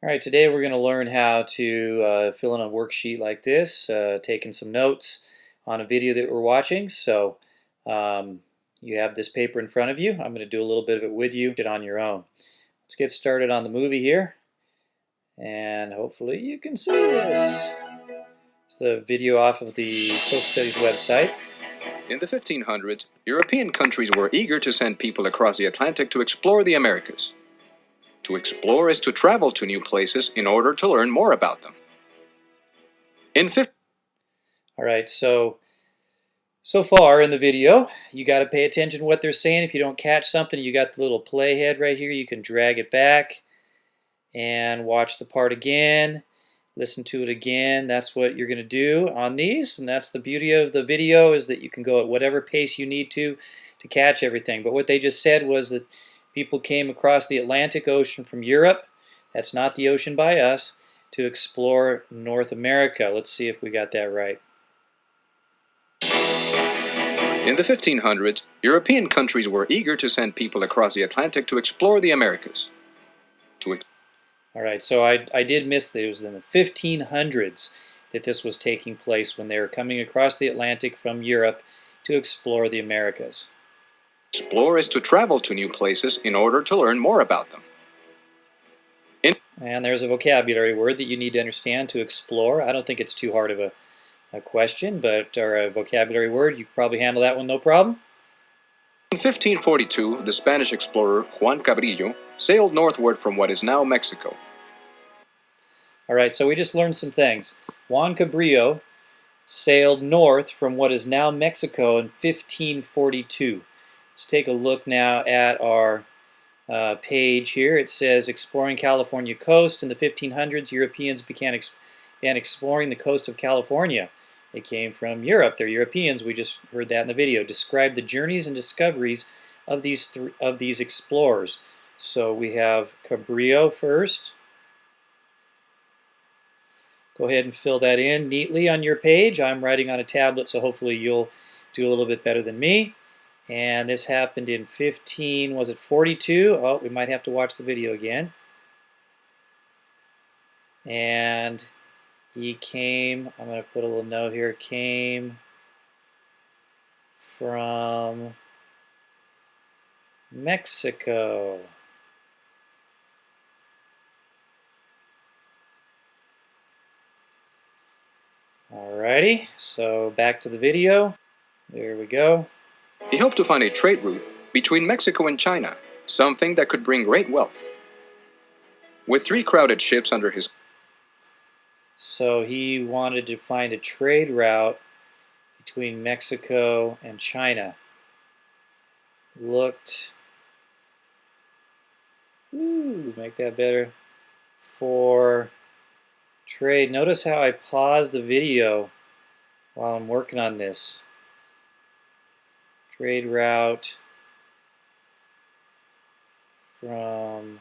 All right, today we're going to learn how to fill in a worksheet like this, taking some notes on a video that we're watching. So you have this paper in front of you. I'm going to do a little bit of it with you on your own. Let's get started on the movie here, and hopefully you can see this. It's the video off of the Social Studies website. In the 1500s, European countries were eager to send people across the Atlantic to explore the Americas. To explore is to travel to new places in order to learn more about them. All right, so far in the video, you got to pay attention to what they're saying. If you don't catch something, you got the little playhead right here. You can drag it back and watch the part again. Listen to it again. That's what you're going to do on these, and that's the beauty of the video, is that you can go at whatever pace you need to catch everything. But what they just said was that people came across the Atlantic Ocean from Europe, that's not the ocean by us, to explore North America. Let's see if we got that right. In the 1500s, European countries were eager to send people across the Atlantic to explore the Americas. All right, so I did miss that. It was in the 1500s that this was taking place, when they were coming across the Atlantic from Europe to explore the Americas. Explore is to travel to new places in order to learn more about them. And there's a vocabulary word that you need to understand to explore. I don't think it's too hard of a question, or a vocabulary word. You can probably handle that one no problem. In 1542, the Spanish explorer Juan Cabrillo sailed northward from what is now Mexico. All right, so we just learned some things. Juan Cabrillo sailed north from what is now Mexico in 1542. Let's take a look now at our page here. It says, exploring California coast. In the 1500s, Europeans began exploring the coast of California. They came from Europe. They're Europeans. We just heard that in the video. Describe the journeys and discoveries of these explorers. So we have Cabrillo first. Go ahead and fill that in neatly on your page. I'm writing on a tablet, so hopefully you'll do a little bit better than me. And this happened in 42? Oh, we might have to watch the video again. And he came, I'm going to put a little note here, came from Mexico. Alrighty, so back to the video. There we go. He hoped to find a trade route between Mexico and China, something that could bring great wealth. With 3 crowded ships under his... So he wanted to find a trade route between Mexico and China. Looked... make that better. For trade. Notice how I pause the video while I'm working on this. Trade route from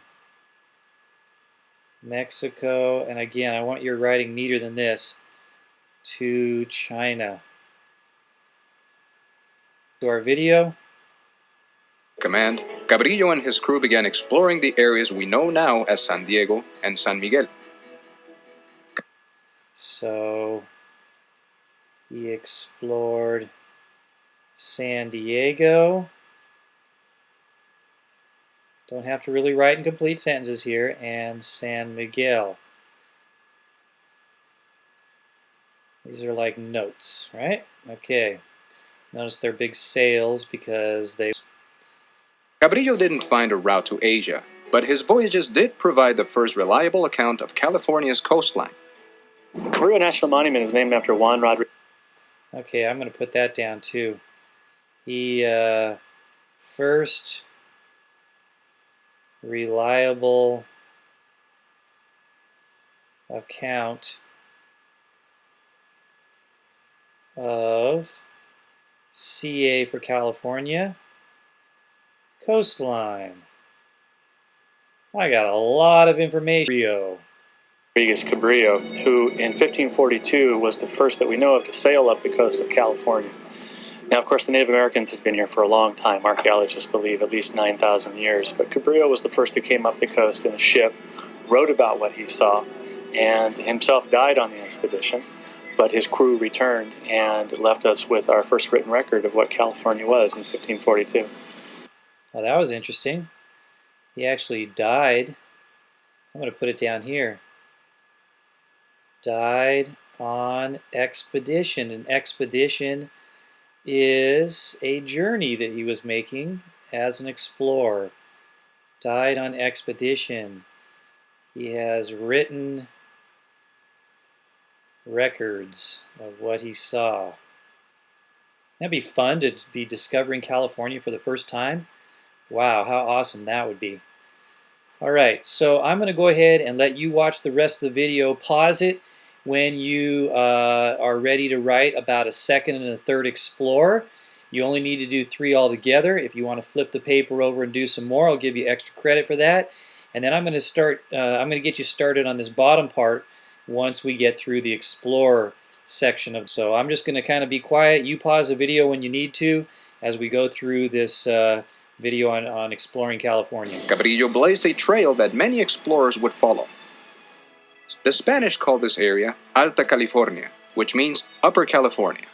Mexico, and again, I want your writing neater than this, to China. To our video. Command, Cabrillo and his crew began exploring the areas we know now as San Diego and San Miguel. So he explored San Diego. Don't have to really write in complete sentences here. And San Miguel. These are like notes, right? Okay. Notice they're big sails because they... Cabrillo didn't find a route to Asia, but his voyages did provide the first reliable account of California's coastline. Cabrillo National Monument is named after Juan Rodriguez. Okay, I'm going to put that down too. He first reliable account of CA for California coastline. I got a lot of information. Rodriguez Cabrillo, who in 1542 was the first that we know of to sail up the coast of California. Now, of course, the Native Americans had been here for a long time. Archaeologists believe at least 9,000 years. But Cabrillo was the first who came up the coast in a ship wrote about what he saw, and himself died on the expedition, but his crew returned and left us with our first written record of what California was in 1542. Well, that was interesting. He actually died. I'm going to put it down here. Died on expedition. An expedition is a journey that he was making as an explorer. Died on expedition. He has written records of what he saw. That'd be fun to be discovering California for the first time. Wow, how awesome that would be. All right, so I'm going to go ahead and let you watch the rest of the video. Pause it when you are ready to write about a second and a third explorer. You only need to do 3 altogether. If you want to flip the paper over and do some more, I'll give you extra credit for that. And then I'm going to get you started on this bottom part once we get through the explorer section of. So I'm just going to kind of be quiet. You pause the video when you need to as we go through this video on exploring California. Cabrillo blazed a trail that many explorers would follow. The Spanish called this area Alta California, which means Upper California.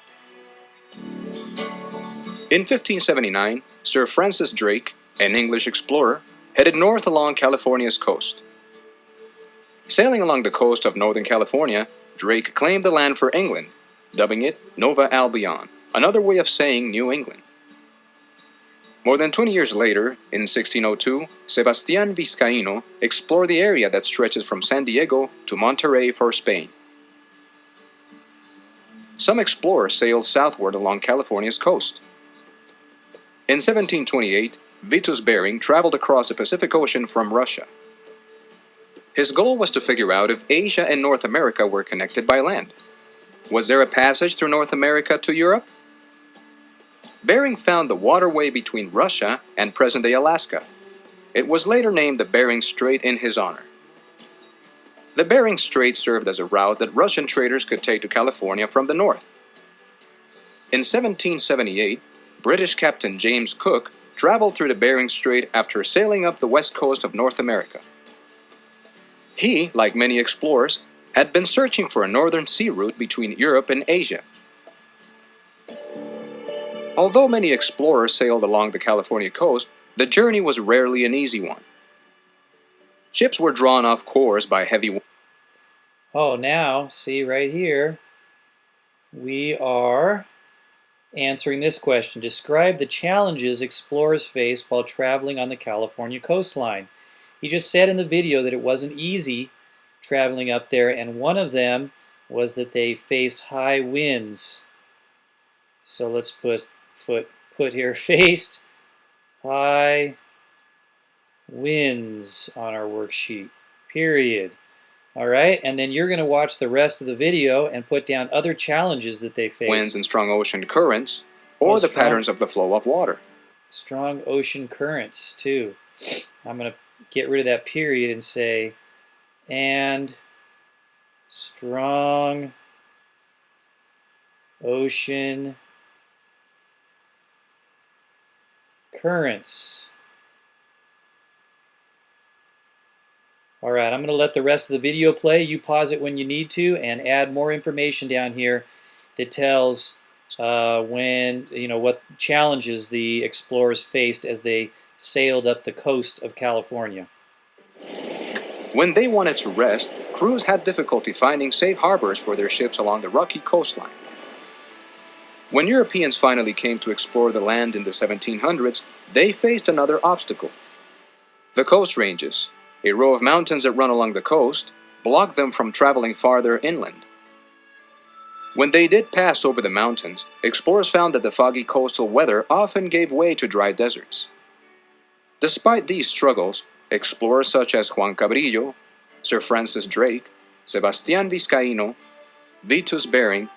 In 1579, Sir Francis Drake, an English explorer, headed north along California's coast. Sailing along the coast of Northern California, Drake claimed the land for England, dubbing it Nova Albion, another way of saying New England. More than 20 years later, in 1602, Sebastián Vizcaíno explored the area that stretches from San Diego to Monterrey for Spain. Some explorers sailed southward along California's coast. In 1728, Vitus Bering traveled across the Pacific Ocean from Russia. His goal was to figure out if Asia and North America were connected by land. Was there a passage through North America to Europe? Bering found the waterway between Russia and present-day Alaska. It was later named the Bering Strait in his honor. The Bering Strait served as a route that Russian traders could take to California from the north. In 1778, British Captain James Cook traveled through the Bering Strait after sailing up the west coast of North America. He, like many explorers, had been searching for a northern sea route between Europe and Asia. Although many explorers sailed along the California coast, the journey was rarely an easy one. Ships were drawn off course by heavy. Oh, now, see right here, we are answering this question. Describe the challenges explorers faced while traveling on the California coastline. He just said in the video that it wasn't easy traveling up there, and one of them was that they faced high winds. So let's put here, faced high winds on our worksheet, period. All right, and then you're going to watch the rest of the video and put down other challenges that they faced. Winds and strong ocean currents, or the patterns of the flow of water. Strong ocean currents, too. I'm going to get rid of that period and say, and strong ocean currents. All right, I'm going to let the rest of the video play. You pause it when you need to and add more information down here that tells what challenges the explorers faced as they sailed up the coast of California. When they wanted to rest, crews had difficulty finding safe harbors for their ships along the rocky coastline. When Europeans finally came to explore the land in the 1700s, they faced another obstacle. The coast ranges, a row of mountains that run along the coast, blocked them from traveling farther inland. When they did pass over the mountains, explorers found that the foggy coastal weather often gave way to dry deserts. Despite these struggles, explorers such as Juan Cabrillo, Sir Francis Drake, Sebastián Vizcaíno, Vitus Bering,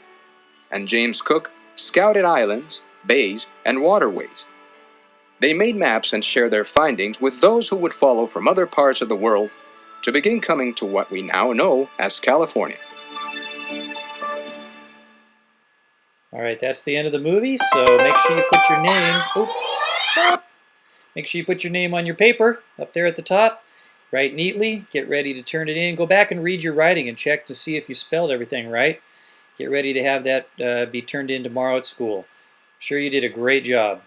and James Cook scouted islands, bays, and waterways. They made maps and shared their findings with those who would follow from other parts of the world to begin coming to what we now know as California. All right, that's the end of the movie, so make sure you put your name... Stop! Make sure you put your name on your paper up there at the top. write neatly, get ready to turn it in. Go back and read your writing and check to see if you spelled everything right. Get ready to have that be turned in tomorrow at school. I'm sure you did a great job.